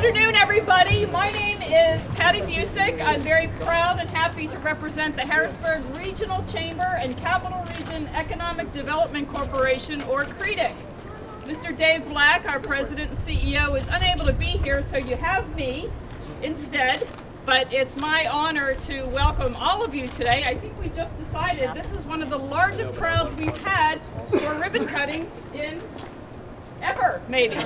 afternoon, everybody. My name is Patty Busick. I'm very proud and happy to represent the Harrisburg Regional Chamber and Capital Region Economic Development Corporation, or CREDIC. Mr. Dave Black, our president and CEO, is unable to be here, so you have me instead. But it's my honor to welcome all of you today. I think we just decided this is one of the largest crowds we've had for ribbon cutting in ever, maybe. So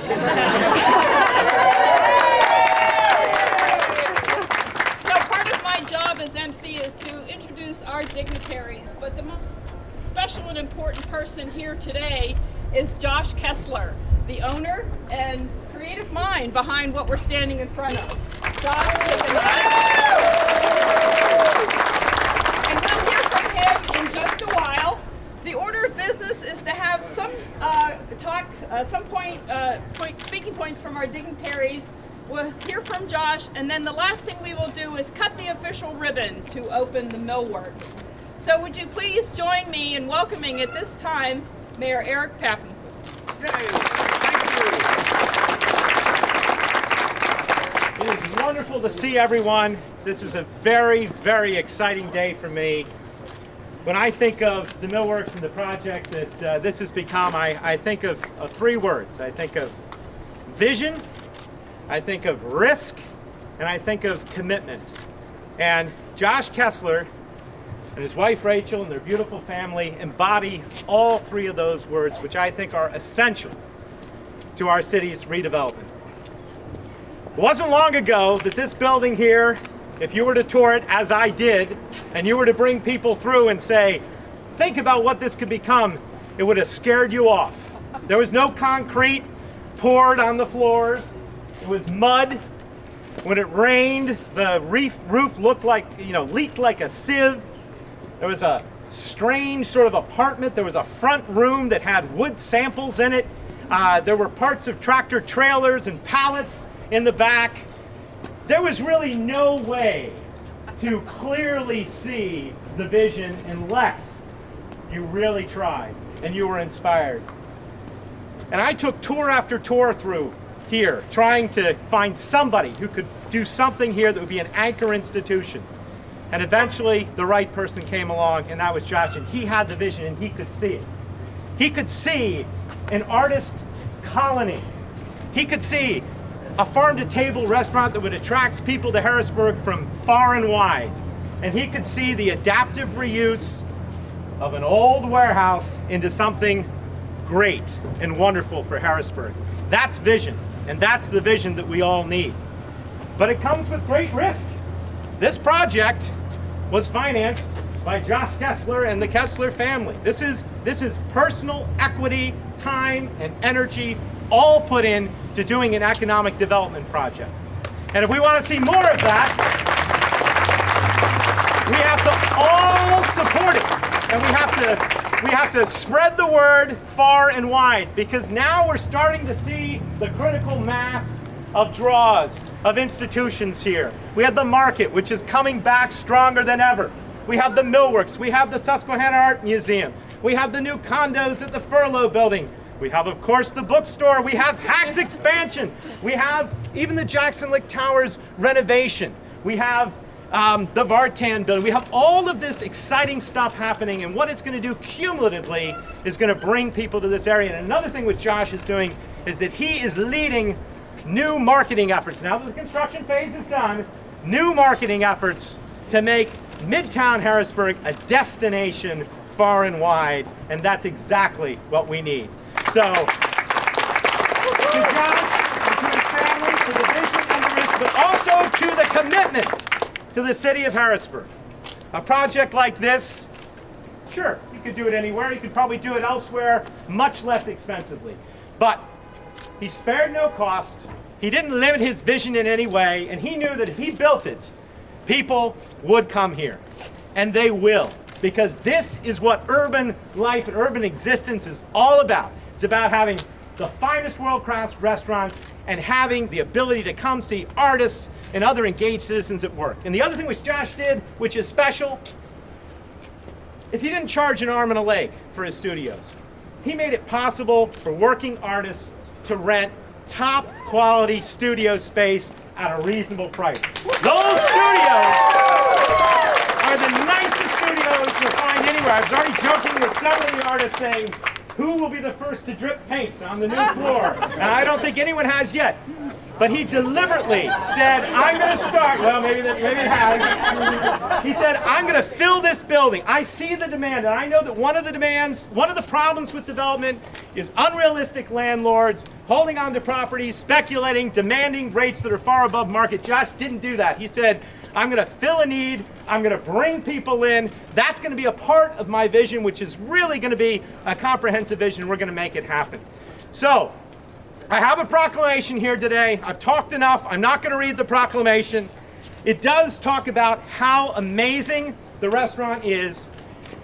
part of my job as MC is to introduce our dignitaries, but the most special and important person here today is Josh Kessler, the owner and creative mind behind what we're standing in front of. Josh, take a and we'll hear from him in just a while. The order of business is to have some speaking points from our dignitaries. We'll hear from Josh, and then the last thing we will do is cut the official ribbon to open the MILLWORKS. So would you please join me in welcoming at this time Mayor Eric Pappen. Thank you. It is wonderful to see everyone. This is a very, very exciting day for me. When I think of the MILLWORKS and the project that this has become, I think of three words. I think of vision, I think of risk, and I think of commitment. And Josh Kessler and his wife Rachel and their beautiful family embody all three of those words, which I think are essential to our city's redevelopment. It wasn't long ago that this building here, if you were to tour it, as I did, and you were to bring people through and say, think about what this could become, it would have scared you off. There was no concrete poured on the floors. It was mud. When it rained, the roof looked like, leaked like a sieve. There was a strange sort of apartment. There was a front room that had wood samples in it. There were parts of tractor trailers and pallets in the back. There was really no way to clearly see the vision unless you really tried and you were inspired. And I took tour after tour through here, trying to find somebody who could do something here that would be an anchor institution. And eventually the right person came along, and that was Josh, and he had the vision and he could see it. He could see an artist colony. He could see a farm-to-table restaurant that would attract people to Harrisburg from far and wide. And he could see the adaptive reuse of an old warehouse into something great and wonderful for Harrisburg. That's vision, and that's the vision that we all need. But it comes with great risk. This project was financed by Josh Kessler and the Kessler family. This is personal equity, time, and energy all put in to doing an economic development project. And if we want to see more of that, we have to all support it. And we have to spread the word far and wide, because now we're starting to see the critical mass of draws of institutions here. We have the market, which is coming back stronger than ever. We have the MILLWORKS. We have the Susquehanna Art Museum. We have the new condos at the Furlough Building. We have, of course, the bookstore. We have Hack's expansion. We have even the Jackson Lick Towers renovation. We have the Vartan building. We have all of this exciting stuff happening, and what it's going to do cumulatively is going to bring people to this area. And another thing which Josh is doing is that he is leading new marketing efforts. Now that the construction phase is done, new marketing efforts to make Midtown Harrisburg a destination far and wide, and that's exactly what we need. So, to Josh and to his family, to the vision and the risk, but also to the commitment to the city of Harrisburg. A project like this, sure, you could do it anywhere. You could probably do it elsewhere much less expensively. But he spared no cost. He didn't limit his vision in any way, and he knew that if he built it, people would come here. And they will, because this is what urban life and urban existence is all about. It's about having the finest world-class restaurants and having the ability to come see artists and other engaged citizens at work. And the other thing which Josh did, which is special, is he didn't charge an arm and a leg for his studios. He made it possible for working artists to rent top quality studio space at a reasonable price. Those studios are the nicest studios you'll find anywhere. I was already joking with several of the artists saying, who will be the first to drip paint on the new floor? And I don't think anyone has yet. But he deliberately said, I'm going to start, well, maybe it has. He said, I'm going to fill this building. I see the demand, and I know that one of the problems with development is unrealistic landlords holding on to properties, speculating, demanding rates that are far above market. Josh didn't do that. He said, I'm going to fill a need. I'm going to bring people in. That's going to be a part of my vision, which is really going to be a comprehensive vision. We're going to make it happen. So, I have a proclamation here today. I've talked enough. I'm not going to read the proclamation. It does talk about how amazing the restaurant is.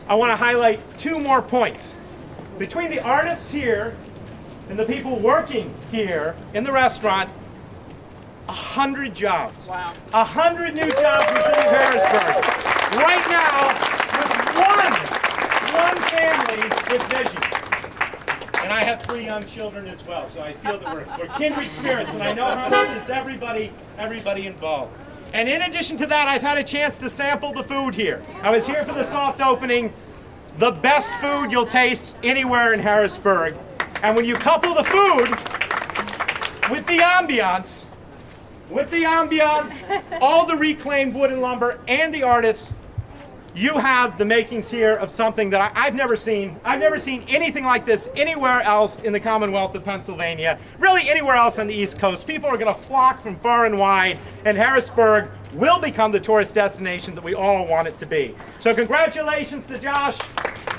I want to highlight two more points. Between the artists here and the people working here in the restaurant, 100 jobs. Wow. 100 new jobs in the city of Harrisburg. Right now, with one family with vision. And I have 3 young children as well, so I feel that we're kindred spirits, and I know how much it's everybody involved. And in addition to that, I've had a chance to sample the food here. I was here for the soft opening, the best food you'll taste anywhere in Harrisburg. And when you couple the food with the ambiance, all the reclaimed wood and lumber, and the artists, you have the makings here of something that I've never seen. I've never seen anything like this anywhere else in the Commonwealth of Pennsylvania, really anywhere else on the East Coast. People are going to flock from far and wide, and Harrisburg will become the tourist destination that we all want it to be. So congratulations to Josh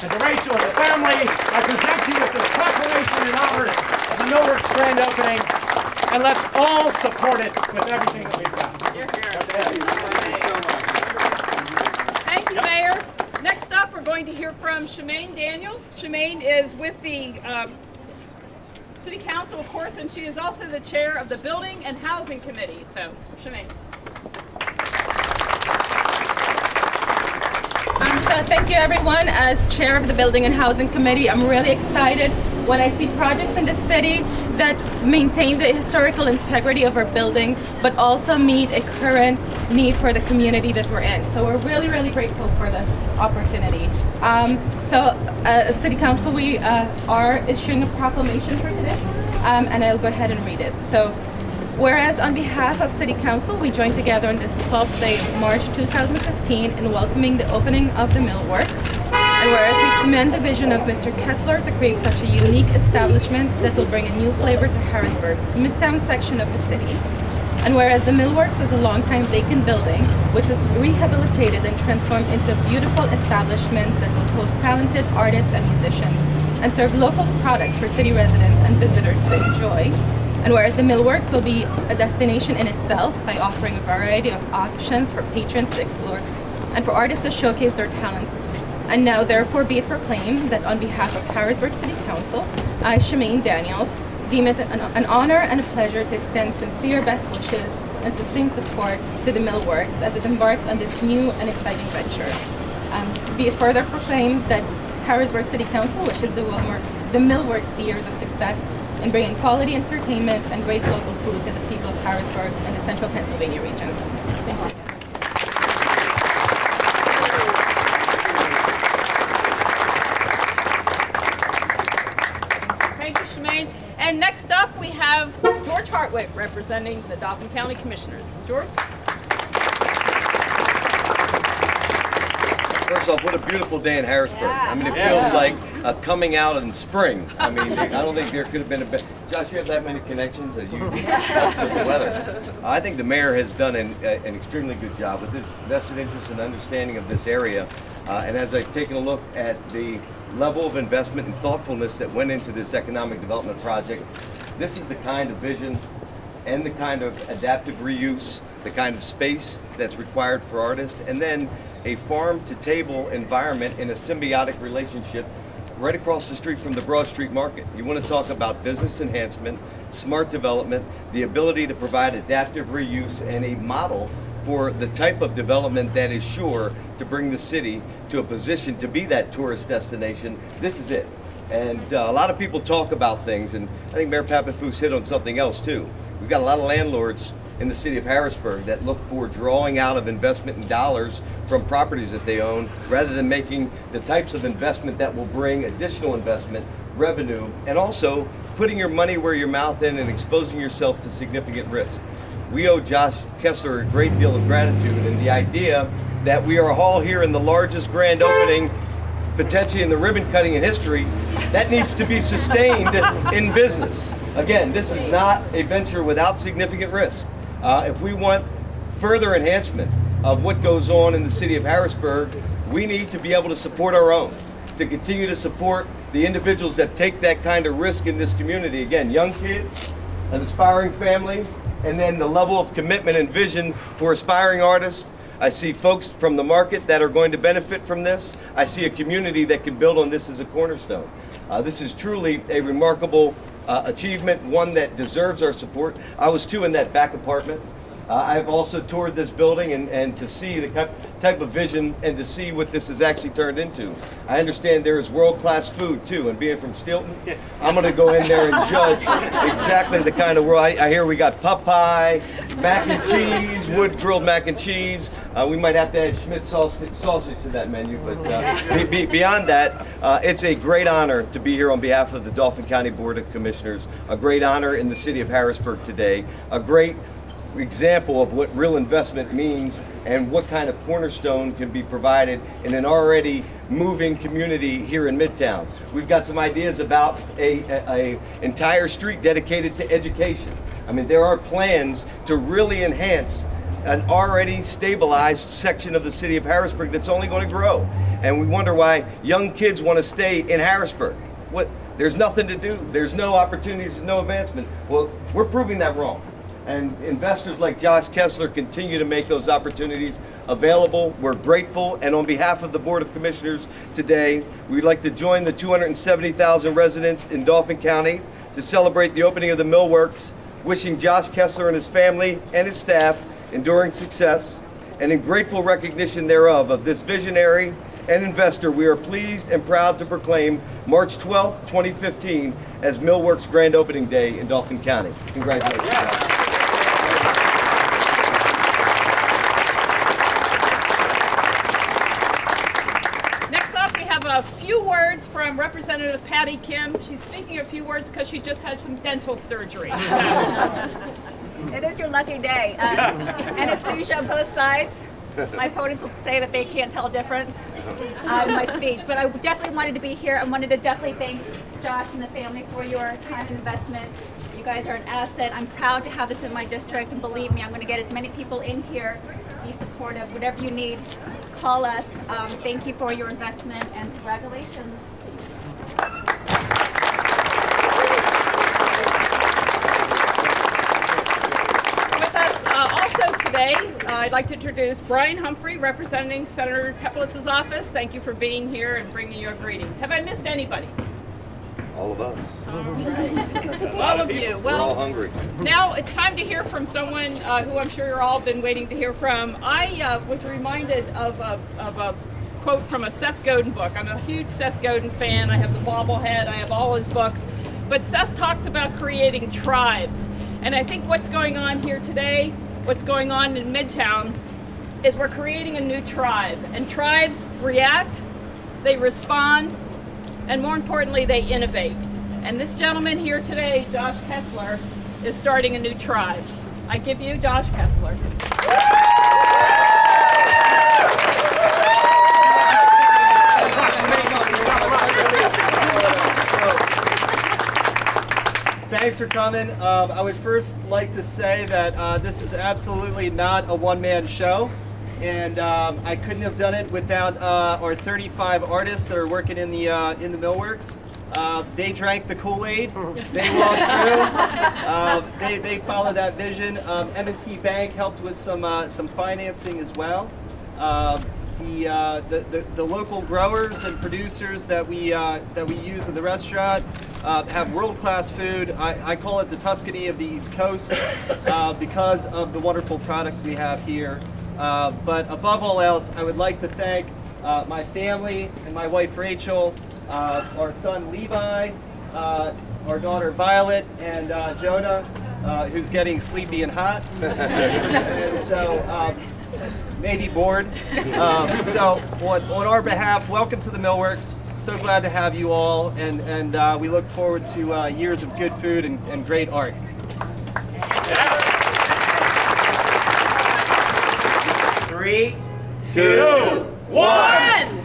and to Rachel and the family. I present to you with this proclamation in honor of the MILLWORKS grand opening, and let's all support it with everything that we've got. Thank you, Mayor. Next up, we're going to hear from Shemaine Daniels. Shemaine is with the City Council, of course, and she is also the chair of the Building and Housing Committee. So, Shemaine. So thank you, everyone. As chair of the Building and Housing Committee, I'm really excited when I see projects in the city that maintain the historical integrity of our buildings, but also meet a current need for the community that we're in. So we're really, really grateful for this opportunity. As City Council, we are issuing a proclamation for today, and I'll go ahead and read it. So, whereas on behalf of City Council, we joined together on this 12th day of March 2015 in welcoming the opening of the MILLWORKS. And whereas we commend the vision of Mr. Kessler to create such a unique establishment that will bring a new flavor to Harrisburg's Midtown section of the city. And whereas the MILLWORKS was a long-time vacant building, which was rehabilitated and transformed into a beautiful establishment that will host talented artists and musicians and serve local products for city residents and visitors to enjoy. And whereas the MILLWORKS will be a destination in itself by offering a variety of options for patrons to explore and for artists to showcase their talents. And now therefore be it proclaimed that on behalf of Harrisburg City Council, I, Shemaine Daniels, deem it an honor and a pleasure to extend sincere best wishes and sustained support to the MILLWORKS as it embarks on this new and exciting venture. Be it further proclaimed that Harrisburg City Council wishes the MILLWORKS years of success in bringing quality entertainment and great local food to the people of Harrisburg and the central Pennsylvania region. Thank you. Thank you, Shemaine. And next up, we have George Hartwick representing the Dauphin County Commissioners. George? First off, what a beautiful day in Harrisburg. I mean, it feels like coming out in spring. I mean, I don't think there could have been a better. Josh, you have that many connections as you with the weather. I think the mayor has done an extremely good job with his vested interest and understanding of this area. And as I've taken a look at the level of investment and thoughtfulness that went into this economic development project, this is the kind of vision and the kind of adaptive reuse, the kind of space that's required for artists, and then a farm-to-table environment in a symbiotic relationship right across the street from the Broad Street Market. You want to talk about business enhancement, smart development, the ability to provide adaptive reuse, and a model for the type of development that is sure to bring the city to a position to be that tourist destination. This is it. And a lot of people talk about things, and I think Mayor Papenfuss hit on something else too. We've got a lot of landlords in the city of Harrisburg that look for drawing out of investment in dollars from properties that they own, rather than making the types of investment that will bring additional investment, revenue, and also putting your money where your mouth is and exposing yourself to significant risk. We owe Josh Kessler a great deal of gratitude, and the idea that we are all here in the largest grand opening, potentially in the ribbon cutting in history, that needs to be sustained in business. Again, this is not a venture without significant risk. If we want further enhancement of what goes on in the city of Harrisburg, we need to be able to support our own, to continue to support the individuals that take that kind of risk in this community. Again, young kids, an aspiring family, and then the level of commitment and vision for aspiring artists. I see folks from the market that are going to benefit from this. I see a community that can build on this as a cornerstone. This is truly a remarkable achievement, one that deserves our support. I was too in that back apartment. I've also toured this building, and to see the type of vision and to see what this has actually turned into. I understand there is world-class food too, and being from Stilton, I'm going to go in there and judge exactly the kind of world. I hear we got pot pie, mac and cheese, wood-grilled mac and cheese. We might have to add Schmidt sausage to that menu, but beyond that, it's a great honor to be here on behalf of the Dauphin County Board of Commissioners, a great honor in the city of Harrisburg today, a great example of what real investment means and what kind of cornerstone can be provided in an already moving community here in Midtown. We've got some ideas about a entire street dedicated to education. I mean, there are plans to really enhance an already stabilized section of the city of Harrisburg that's only going to grow. And we wonder why young kids want to stay in Harrisburg. There's nothing to do. There's no opportunities, no advancement. Well, we're proving that wrong. And investors like Josh Kessler continue to make those opportunities available. We're grateful, and on behalf of the Board of Commissioners today, we'd like to join the 270,000 residents in Dauphin County to celebrate the opening of the MILLWORKS, wishing Josh Kessler and his family and his staff enduring success, and in grateful recognition thereof of this visionary and investor, we are pleased and proud to proclaim March 12th, 2015 as MILLWORKS Grand Opening Day in Dauphin County. Congratulations. A few words from Representative Patty Kim. She's speaking a few words because she just had some dental surgery. So. It is your lucky day. Anesthesia on both sides. My opponents will say that they can't tell a difference in my speech, but I definitely wanted to be here. I wanted to definitely thank Josh and the family for your time and investment. You guys are an asset. I'm proud to have this in my district, and believe me, I'm going to get as many people in here. Be supportive. Whatever you need, call us. Thank you for your investment, and congratulations. With us also today, I'd like to introduce Brian Humphrey, representing Senator Teplitz's office. Thank you for being here and bringing your greetings. Have I missed anybody? All of us. All right. All of you. We're all hungry. Now it's time to hear from someone who I'm sure you're all been waiting to hear from. I was reminded of a quote from a Seth Godin book. I'm a huge Seth Godin fan. I have the bobblehead. I have all his books. But Seth talks about creating tribes. And I think what's going on here today, what's going on in Midtown, is we're creating a new tribe. And tribes react, they respond, and more importantly, they innovate. And this gentleman here today, Josh Kessler, is starting a new tribe. I give you Josh Kessler. Thanks for coming. I would first like to say that this is absolutely not a one-man show. And I couldn't have done it without our 35 artists that are working in the MILLWORKS. They drank the Kool-Aid. They walked through. They followed that vision. M&T Bank helped with some financing as well. The local growers and producers that we use in the restaurant have world-class food. I call it the Tuscany of the East Coast because of the wonderful products we have here. But above all else, I would like to thank my family and my wife Rachel, our son Levi, our daughter Violet, and Jonah, who's getting sleepy and hot, and so maybe bored. So on our behalf, welcome to the MILLWORKS. So glad to have you all, and we look forward to years of good food and great art. 3, 2, 1.